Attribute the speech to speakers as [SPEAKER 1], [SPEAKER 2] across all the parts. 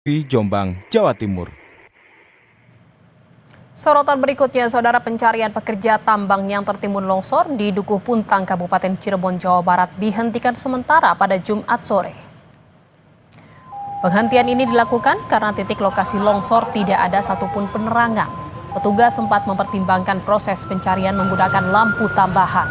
[SPEAKER 1] di Jombang, Jawa Timur.
[SPEAKER 2] Sorotan berikutnya, saudara, pencarian pekerja tambang yang tertimbun longsor di Dukuh Puntang, Kabupaten Cirebon, Jawa Barat dihentikan sementara pada Jumat sore. Penghentian ini dilakukan karena titik lokasi longsor tidak ada satupun penerangan. Petugas sempat mempertimbangkan proses pencarian menggunakan lampu tambahan.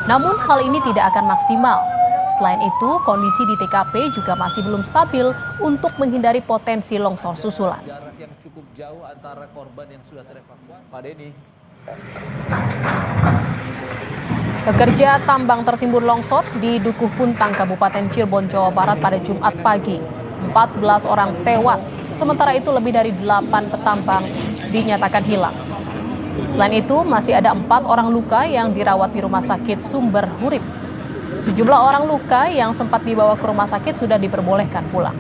[SPEAKER 2] Namun hal ini tidak akan maksimal. Selain itu, kondisi di TKP juga masih belum stabil untuk menghindari potensi longsor susulan.
[SPEAKER 3] Jarak yang cukup jauh antara korban yang sudah terevakuasi, Pak Denny.
[SPEAKER 2] Pekerja tambang tertimbun longsor di Dukuh Puntang, Kabupaten Cirebon, Jawa Barat pada Jumat pagi. 14 orang tewas, sementara itu lebih dari 8 petambang dinyatakan hilang. Selain itu, masih ada 4 orang luka yang dirawat di Rumah Sakit Sumber Hurip. Sejumlah orang luka yang sempat dibawa ke rumah sakit sudah diperbolehkan pulang.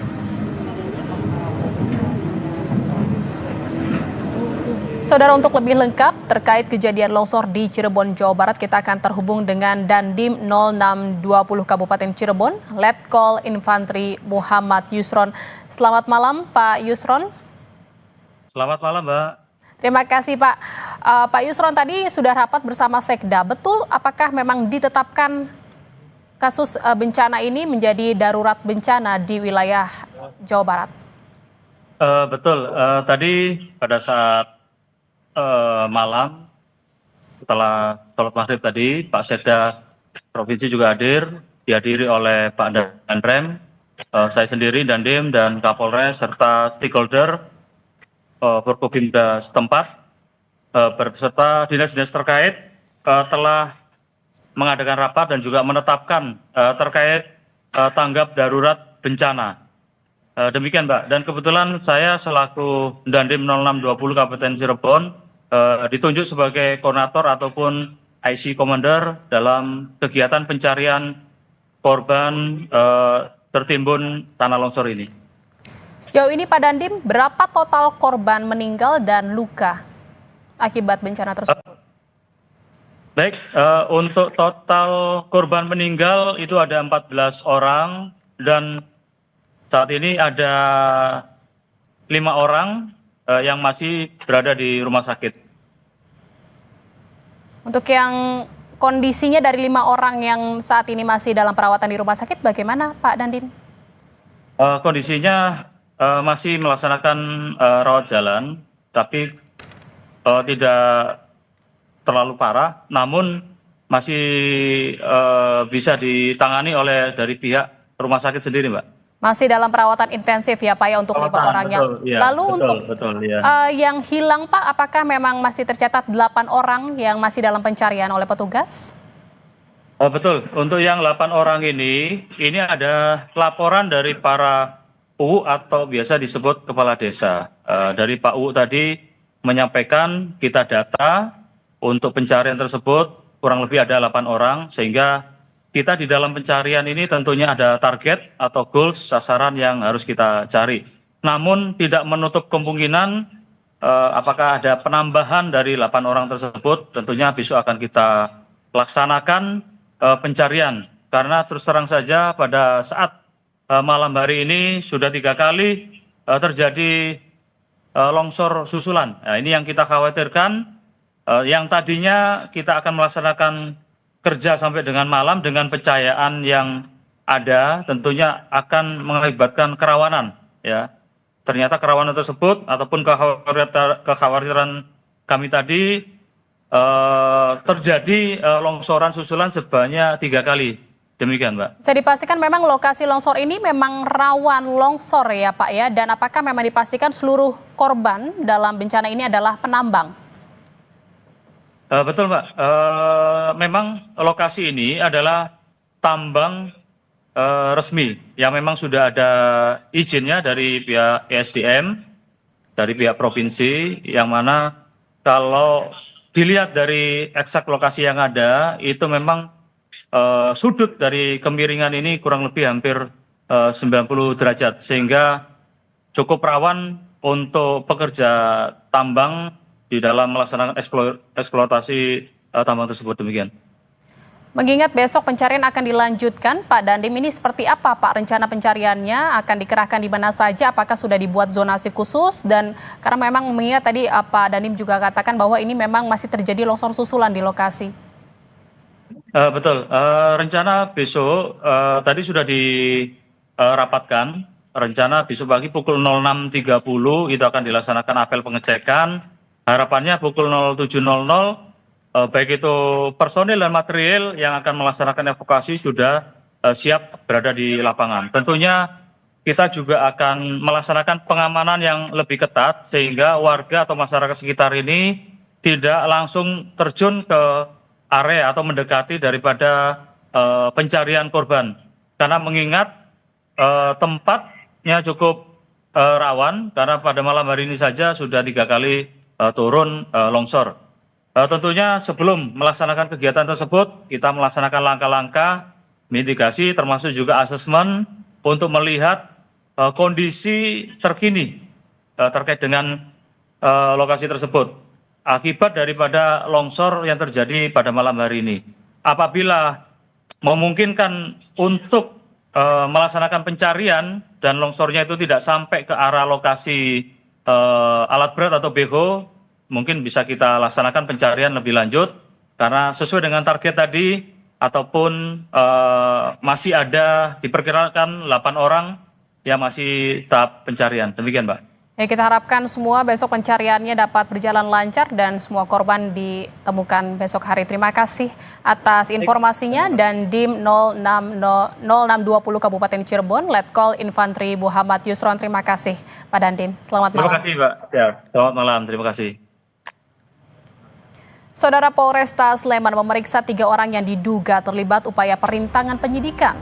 [SPEAKER 2] Saudara, untuk lebih lengkap terkait kejadian longsor di Cirebon, Jawa Barat, kita akan terhubung dengan Dandim 0620 Kabupaten Cirebon, Letkol Infantri Muhammad Yusron. Selamat malam, Pak Yusron.
[SPEAKER 4] Selamat malam, Mbak.
[SPEAKER 2] Terima kasih, Pak. Pak Yusron, tadi sudah rapat bersama Sekda. Betul, apakah memang ditetapkan kasus bencana ini menjadi darurat bencana di wilayah Jawa Barat?
[SPEAKER 4] Betul, tadi pada saat malam setelah sholat maghrib tadi, Pak Sekda Provinsi juga hadir, dihadiri oleh Pak Danrem, saya sendiri, Dandim, dan Kapolres, serta stakeholder Forkopimda setempat, berserta dinas-dinas terkait, telah mengadakan rapat dan juga menetapkan terkait tanggap darurat bencana. Demikian, Mbak. Dan kebetulan saya selaku Dandim 0620 Kabupaten Cirebon ditunjuk sebagai koordinator ataupun IC Commander dalam kegiatan pencarian korban tertimbun tanah longsor ini.
[SPEAKER 2] Sejauh ini, Pak Dandim, berapa total korban meninggal dan luka akibat bencana tersebut?
[SPEAKER 4] Baik, untuk total korban meninggal itu ada 14 orang dan saat ini ada 5 orang yang masih berada di rumah sakit.
[SPEAKER 2] Untuk yang kondisinya dari 5 orang yang saat ini masih dalam perawatan di rumah sakit, bagaimana, Pak Dandim?
[SPEAKER 4] Kondisinya masih melaksanakan rawat jalan, tapi tidak terlalu parah, namun masih bisa ditangani oleh dari pihak rumah sakit sendiri, Mbak.
[SPEAKER 2] Masih dalam perawatan intensif ya, Pak, ya, untuk 5 orang yang.
[SPEAKER 4] Ya,
[SPEAKER 2] Lalu
[SPEAKER 4] betul, ya.
[SPEAKER 2] Yang hilang, Pak, apakah memang masih tercatat 8 orang yang masih dalam pencarian oleh petugas?
[SPEAKER 4] Betul, untuk yang 8 orang ini ada laporan dari para PU atau biasa disebut kepala desa. Dari Pak U tadi menyampaikan kita data untuk pencarian tersebut kurang lebih ada 8 orang, sehingga kita di dalam pencarian ini tentunya ada target atau goals, sasaran yang harus kita cari. Namun tidak menutup kemungkinan apakah ada penambahan dari 8 orang tersebut, tentunya besok akan kita laksanakan pencarian. Karena terus terang saja pada saat malam hari ini sudah 3 kali terjadi longsor susulan. Nah, ini yang kita khawatirkan. Yang tadinya kita akan melaksanakan kerja sampai dengan malam dengan pencahayaan yang ada, tentunya akan mengakibatkan kerawanan, ya. Ternyata kerawanan tersebut ataupun kekhawatiran kami tadi terjadi longsoran susulan sebanyak 3 kali. Demikian, Mbak.
[SPEAKER 2] Bisa dipastikan memang lokasi longsor ini memang rawan longsor ya, Pak, ya, dan apakah memang dipastikan seluruh korban dalam bencana ini adalah penambang?
[SPEAKER 4] Betul, Mbak. Memang lokasi ini adalah tambang resmi yang memang sudah ada izinnya dari pihak ESDM, dari pihak provinsi, yang mana kalau dilihat dari eksak lokasi yang ada, itu memang sudut dari kemiringan ini kurang lebih hampir 90 derajat, sehingga cukup rawan untuk pekerja tambang di dalam melaksanakan eksploitasi tambang tersebut. Demikian.
[SPEAKER 2] Mengingat besok pencarian akan dilanjutkan, Pak Dandim, ini seperti apa Pak rencana pencariannya? Akan dikerahkan di mana saja? Apakah sudah dibuat zonasi khusus? Dan karena memang mengingat tadi Pak Dandim juga katakan bahwa ini memang masih terjadi longsor susulan di lokasi.
[SPEAKER 4] Betul, rencana besok tadi sudah dirapatkan. Rencana besok pagi pukul 06.30 itu akan dilaksanakan apel pengecekan. Harapannya pukul 07.00 baik itu personil dan material yang akan melaksanakan evakuasi sudah siap berada di lapangan. Tentunya kita juga akan melaksanakan pengamanan yang lebih ketat sehingga warga atau masyarakat sekitar ini tidak langsung terjun ke area atau mendekati daripada pencarian korban. Karena mengingat tempatnya cukup rawan karena pada malam hari ini saja sudah 3 kali turun longsor. Tentunya sebelum melaksanakan kegiatan tersebut, kita melaksanakan langkah-langkah mitigasi termasuk juga asesmen untuk melihat kondisi terkini terkait dengan lokasi tersebut. Akibat daripada longsor yang terjadi pada malam hari ini. Apabila memungkinkan untuk melaksanakan pencarian dan longsornya itu tidak sampai ke arah lokasi alat berat atau BH, mungkin bisa kita laksanakan pencarian lebih lanjut karena sesuai dengan target tadi ataupun masih ada diperkirakan 8 orang yang masih tahap pencarian. Demikian, Mbak.
[SPEAKER 2] Ya, kita harapkan semua besok pencariannya dapat berjalan lancar dan semua korban ditemukan besok hari. Terima kasih atas informasinya. Dan Dim 0620 Kabupaten Cirebon, Letkol Infantri Muhammad Yusron. Terima kasih Pak Dandim. Selamat malam.
[SPEAKER 4] Terima kasih, Mbak. Ya, selamat malam. Terima kasih.
[SPEAKER 2] Saudara Polresta Sleman memeriksa 3 orang yang diduga terlibat upaya perintangan penyidikan.